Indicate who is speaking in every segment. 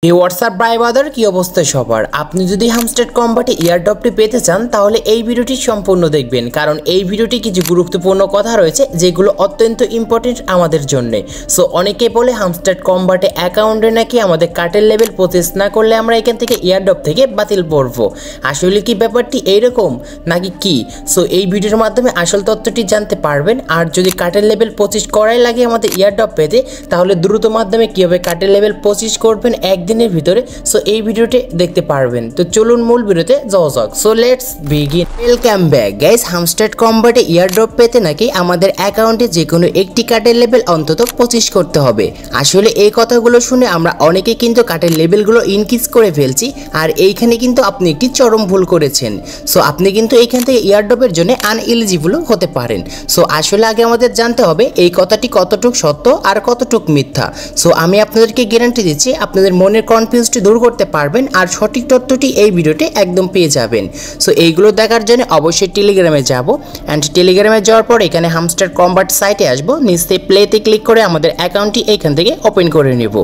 Speaker 1: এই হোয়াটসঅ্যাপ ভাই বাদার কি অবস্থা সবার। আপনি যদি হামস্টার কম্বাটে ইয়ারড্রপটি পেতে চান তাহলে এই ভিডিওটি সম্পূর্ণ দেখবেন, কারণ এই ভিডিওটি কিছু গুরুত্বপূর্ণ কথা রয়েছে যেগুলো অত্যন্ত ইম্পর্টেন্ট আমাদের জন্য। সো অনেকে বলে হামস্টার কম্বাটে অ্যাকাউন্টে নাকি আমাদের কার্টের লেভেল প্রসেস না করলে আমরা এখান থেকে ইয়ারড্রপ থেকে বাতিল পড়বো। আসলে কি ব্যাপারটি এইরকম নাকি কি? সো এই ভিডিওর মাধ্যমে আসল তথ্যটি জানতে পারবেন। আর যদি কার্টের লেভেল 25 করাই লাগে আমাদের ইয়ারড্রপ পেতে, তাহলে দ্রুত মাধ্যমে কীভাবে কার্টের লেভেল 25 করবেন দিনের ভিতরে, সো এই ভিডিওটি দেখতে পারবেন। তো চলুন মূল ভিডিওতে যাওয়া যাক। So let's begin. Welcome back guys. Hamster কম্বাটে ইয়ারড্রপ পেতে নাকি আমাদের অ্যাকাউন্টে যে কোনো একটি কার্ডের লেভেল অন্তত 25 করতে হবে। আসলে এই কথাগুলো শুনে আমরা অনেকে কিন্তু কার্ডের লেভেলগুলো ইনক্রিজ করে ফেলছি, আর এইখানে কিন্তু আপনি একটি চরম ভুল করেছেন। সো আপনি কিন্তু এইখান থেকে ইয়ারড্রপের জন্য আনএলিজিবলও হতে পারেন। সো আসলে আগে আমাদের জানতে হবে এই কথাটি কতটুক সত্য আর কতটুক মিথ্যা। সো আমি আপনাদেরকে গ্যারান্টি দিচ্ছি আপনাদের মনের কনফিউজটি দূর করতে পারবেন, আর সঠিক তথ্যটি এই ভিডিওতে একদম পেয়ে যাবেন। সো এইগুলো দেখার জন্য অবশ্যই টেলিগ্রামে যাব, অ্যান্ড টেলিগ্রামে যাওয়ার পর এখানে হামস্টার কম্বাট সাইটে আসবো, নিচে প্লেতে ক্লিক করে আমাদের অ্যাকাউন্টটি এইখান থেকে ওপেন করে নেব।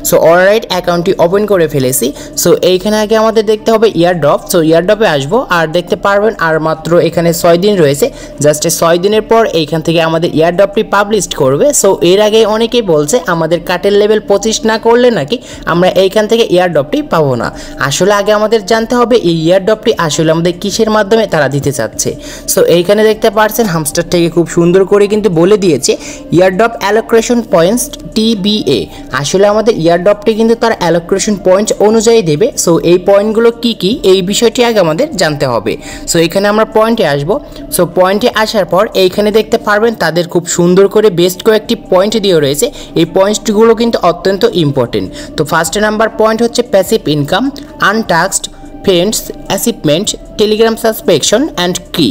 Speaker 1: সো অলরাইট অ্যাকাউন্টটি ওপেন করে ফেলেছি। সো এইখানে আগে আমাদের দেখতে হবে ইয়ারড্রপ। সো ইয়ারড্রপে আসবো, আর দেখতে পারবেন আর মাত্র এখানে 6 দিন রয়েছে। জাস্ট 6 দিনের পর এইখান থেকে আমাদের ইয়ারড্রপটি পাবলিশ করবে। সো এর আগে অনেকেই বলছে আমাদের কার্টের লেভেল 25 না করলে নাকি আমরা এইখান থেকে ইয়ারড্রপটি পাবো না। আসলে আগে আমাদের জানতে হবে এই ইয়ারড্রপটি আসলে আমাদের কিসের মাধ্যমে তারা দিতে চাচ্ছে। সো এইখানে দেখতে পাচ্ছেন হামস্টার থেকে খুব সুন্দর করে কিন্তু বলে দিয়েছে ইয়ারড্রপ অ্যালোকেশন পয়েন্টস TBA। আসলে আমাদের ইয়ারড্রপটি কিন্তু তার অ্যালোকেশন পয়েন্ট অনুযায়ী দেবে। সো এই পয়েন্টগুলো কি কি এই বিষয়টি আগে আমাদের জানতে হবে। সো এখানে আমরা পয়েন্টে আসব। সো পয়েন্টে আসার পর এইখানে দেখতে পারবেন তাদের খুব সুন্দর করে বেস্ট কয়েকটি পয়েন্ট দিয়ে রয়েছে। এই পয়েন্টগুলো কিন্তু অত্যন্ত ইম্পর্টেন্ট। তো ফার্স্ট নাম্বার পয়েন্ট হচ্ছে passive income, untasked friends, achievement, Telegram subscription and কি।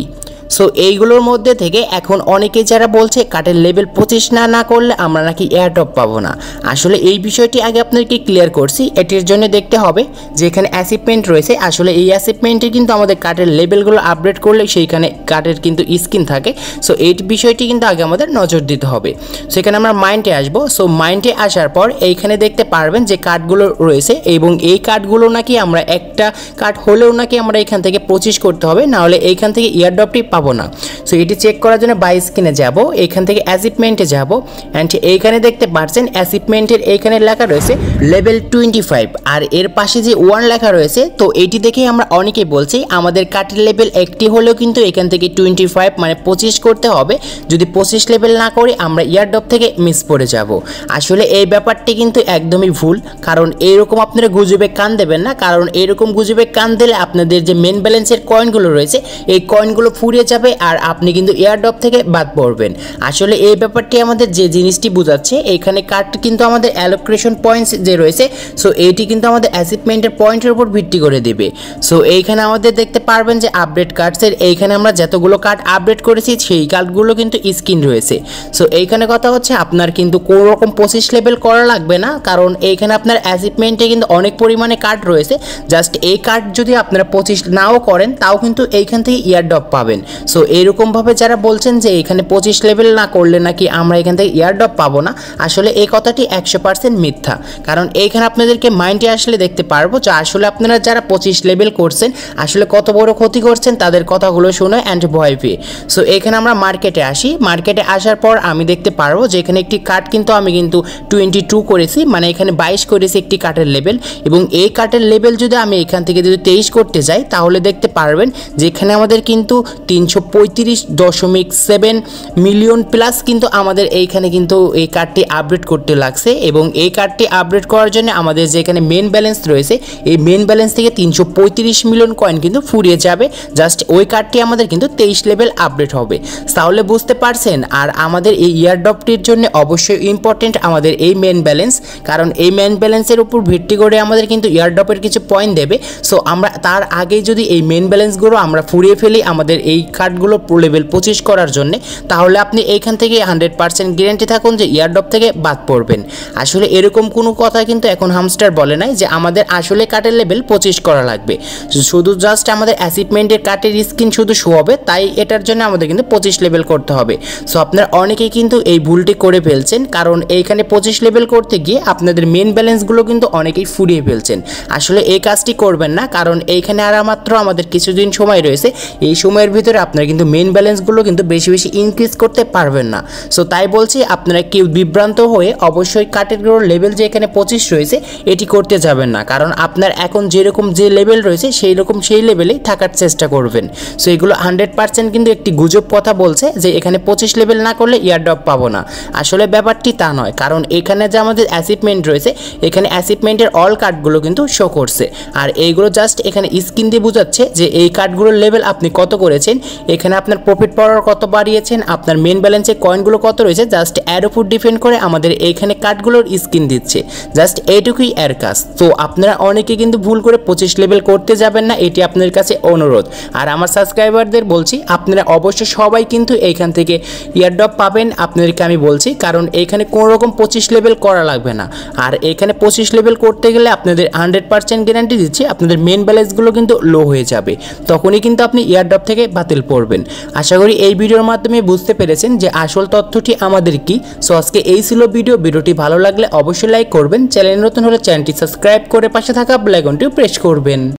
Speaker 1: সো এইগুলোর মধ্যে থেকে এখন অনেকে যারা বলছে কার্টের লেভেল 25 না করলে আমরা নাকি এয়ারড্রপ পাবো না। আসলে এই বিষয়টি আগে আপনাদেরকে ক্লিয়ার করছি। এটির জন্য দেখতে হবে যে এখানে অ্যাচিভমেন্ট রয়েছে। আসলে এই অ্যাচিভমেন্টে কিন্তু আমাদের কার্টের লেভেলগুলো আপডেট করলে সেইখানে কার্টের কিন্তু স্কিন থাকে। সো এই বিষয়টি কিন্তু আগে আমাদের নজর দিতে হবে। সেখানে আমরা মাইন্ডে আসবো। সো মাইন্ডে আসার পর এইখানে দেখতে পারবেন যে কার্ডগুলো রয়েছে, এবং এই কার্ডগুলো নাকি আমরা একটা কার্ড হলেও নাকি আমরা এখান থেকে 25 করতে হবে, নাহলে এইখান থেকে ইয়ারড্রপটি পাবো না। সো এটি চেক করার জন্য বাই স্ক্রিনে যাব, এখান থেকে অ্যাচিভমেন্টে যাব, অ্যান্ড এইখানে দেখতে পাচ্ছেন অ্যাচিভমেন্টের এইখানে লেখা রয়েছে লেভেল 25, আর এর পাশে যে 1 লেখা রয়েছে। তো এটি দেখেই আমরা অনেকে বলছি আমাদের কার্টের লেভেল একটি হলেও কিন্তু এখান থেকে 25 মানে 25 করতে হবে। যদি 25 লেভেল না করি আমরা ইয়ারড্রপ থেকে মিস পড়ে যাব। আসলে এই ব্যাপারটি কিন্তু একদমই ভুল, কারণ এইরকম আপনারা গুজবে কান দেবেন না, কারণ এইরকম গুজবে কান দিলে আপনাদের যে মেন ব্যালেন্সের কয়েনগুলো রয়েছে এই কয়েনগুলো ফুরিয়ে যাবে, আর আপনি কিন্তু এয়ারড্রপ থেকে বাদ পড়বেন। আসলে এই ব্যাপারটি আমাদের যে জিনিসটি বোঝাচ্ছে, এখানে কার্ড কিন্তু আমাদের অ্যালোকেশন পয়েন্টস যে রয়েছে, সো এইটি কিন্তু আমাদের অ্যাচিভমেন্টের পয়েন্টের উপর ভিত্তি করে দেবে। সো এইখানে আমাদের দেখতে পারবেন যে আপডেট কার্ডসের এইখানে আমরা যতগুলো কার্ড আপডেট করেছি সেই কার্ডগুলো কিন্তু স্ক্রিন রয়েছে। সো এইখানে কথা হচ্ছে আপনার কিন্তু কোনো রকম 25 লেভেল করা লাগবে না, কারণ এইখানে আপনার অ্যাচিভমেন্টে কিন্তু অনেক পরিমাণে কার্ড রয়েছে। জাস্ট এই কার্ড যদি আপনারা 25 নাও করেন তাও কিন্তু এইখান থেকে ইয়ারড্রপ পাবেন। সো এরকমভাবে যারা বলছেন যে এখানে 25 লেভেল না করলে নাকি আমরা এখান থেকে ইয়ারড্রপ পাবো না, আসলে এই কথাটি 100% মিথ্যা। কারণ এইখানে আপনাদেরকে মাইন্ডে আসলে দেখতে পারবো যে আসলে আপনারা যারা 25 লেভেল করছেন আসলে কত বড় ক্ষতি করছেন তাদের কথাগুলো শুনে অ্যান্ড ভয় পেয়ে। সো এখানে আমরা মার্কেটে আসি। মার্কেটে আসার পর আমি দেখতে পারবো যে এখানে একটি কার্ড কিন্তু আমি কিন্তু 22 করেছি, মানে এখানে 22 করেছি একটি কার্ডের লেভেল, এবং এই কার্ডের লেভেল যদি আমি এখান থেকে যদি 23 করতে যাই তাহলে দেখতে পারবেন যে এখানে আমাদের কিন্তু 335.7 মিলিয়ন প্লাস কিন্তু আমাদের এইখানে কিন্তু এই কার্ডটি আপডেট করতে লাগছে, এবং এই কার্ডটি আপডেট করার জন্য আমাদের যে এখানে মেন ব্যালেন্স রয়েছে এই মেন ব্যালেন্স থেকে 335 মিলিয়ন কয়েন কিন্তু ফুরিয়ে যাবে। জাস্ট ওই কার্ডটি আমাদের কিন্তু 23 লেভেল আপডেট হবে। তাহলে বুঝতে পারছেন। আর আমাদের এই ইয়ারড্রপটির জন্য অবশ্যই ইম্পর্টেন্ট আমাদের এই মেন ব্যালেন্স, কারণ এই মেন ব্যালেন্সের উপর ভিত্তি করে আমাদের কিন্তু ইয়ারড্রপের কিছু পয়েন্ট দেবে। সো আমরা তার আগে যদি এই মেন ব্যালেন্সগুলো আমরা ফুরিয়ে ফেলি আমাদের এই কার্ডগুলো লেভেল 25 করার জন্য, তাহলে আপনি এইখান থেকে 100% গ্যারান্টি থাকুন যে ইয়ারড্রপ থেকে বাদ পড়বেন। আসলে এরকম কোনো কথা কিন্তু এখন হামস্টার বলে নাই যে আমাদের আসলে কার্ডের লেভেল 25 করা লাগবে। শুধু জাস্ট আমাদের অ্যাচিভমেন্টের কার্ডের স্ক্রিন শুধু শো হবে, তাই এটার জন্য আমাদের কিন্তু 25 লেভেল করতে হবে। সো আপনারা অনেকেই কিন্তু এই ভুলটি করে ফেলছেন, কারণ এইখানে 25 লেভেল করতে গিয়ে আপনাদের মেন ব্যালেন্সগুলো কিন্তু অনেকেই ফুরিয়ে ফেলছেন। আসলে এই কাজটি করবেন না, কারণ এইখানে আর মাত্র আমাদের কিছুদিন সময় রয়েছে। এই সময়ের ভিতরে আপনারা কিন্তু মেন ব্যালেন্সগুলো কিন্তু বেশি বেশি ইনক্রিজ করতে পারবেন না। সো তাই বলছি, আপনারা কেউ বিভ্রান্ত হয়ে অবশ্যই কার্ডের লেভেল যে এখানে 25 রয়েছে এটি করতে যাবেন না, কারণ আপনার এখন যেরকম যে লেভেল রয়েছে সেই লেভেলেই থাকার চেষ্টা করবেন। সো এগুলো 100% কিন্তু একটি গুজব কথা বলছে যে এখানে 25 লেভেল না করলে ইয়ারড্রপ পাবো না। আসলে ব্যাপারটি তা নয়, কারণ এখানে যে আমাদের অ্যাচিভমেন্ট রয়েছে, এখানে অ্যাচিভমেন্টের অল কার্ডগুলো কিন্তু শো করছে, আর এইগুলো জাস্ট এখানে স্ক্রিন দিয়ে বোঝাচ্ছে যে এই কার্ডগুলোর লেভেল আপনি কত করেছেন, এখানে আপনার প্রফিট পাওয়ার কত বাড়িয়েছেন, আপনার মেন ব্যালেন্সে কয়েনগুলো কত রয়েছে, জাস্ট এর উপর ডিপেন্ড করে আমাদের এইখানে কার্ডগুলোর স্ক্রিন দিচ্ছে। জাস্ট এইটুকুই এর কাজ। তো আপনারা অনেকে কিন্তু ভুল করে 25 লেভেল করতে যাবেন না, এটি আপনাদের কাছে অনুরোধ। আর আমার সাবস্ক্রাইবারদের বলছি, আপনারা অবশ্যই সবাই কিন্তু এইখান থেকে ইয়ারড্রপ পাবেন, আপনাদেরকে আমি বলছি, কারণ এইখানে কোনো রকম 25 লেভেল করা লাগবে না। আর এখানে 25 লেভেল করতে গেলে আপনাদের 100% গ্যারান্টি দিচ্ছি আপনাদের মেন ব্যালেন্সগুলো কিন্তু লো হয়ে যাবে, তখনই কিন্তু আপনি ইয়ারড্রপ থেকে বাতিল পড়বেন। আশা করি এই ভিডিওর মাধ্যমে বুঝতে পেরেছেন যে আসল তথ্যটি আমাদের কি। সো আজকে এই ছিল ভিডিওটি ভালো লাগলে অবশ্যই লাইক করবেন, চ্যানেল নতুন হলে চ্যানেলটি সাবস্ক্রাইব করে পাশে থাকা বেল আইকনটি প্রেস করবেন।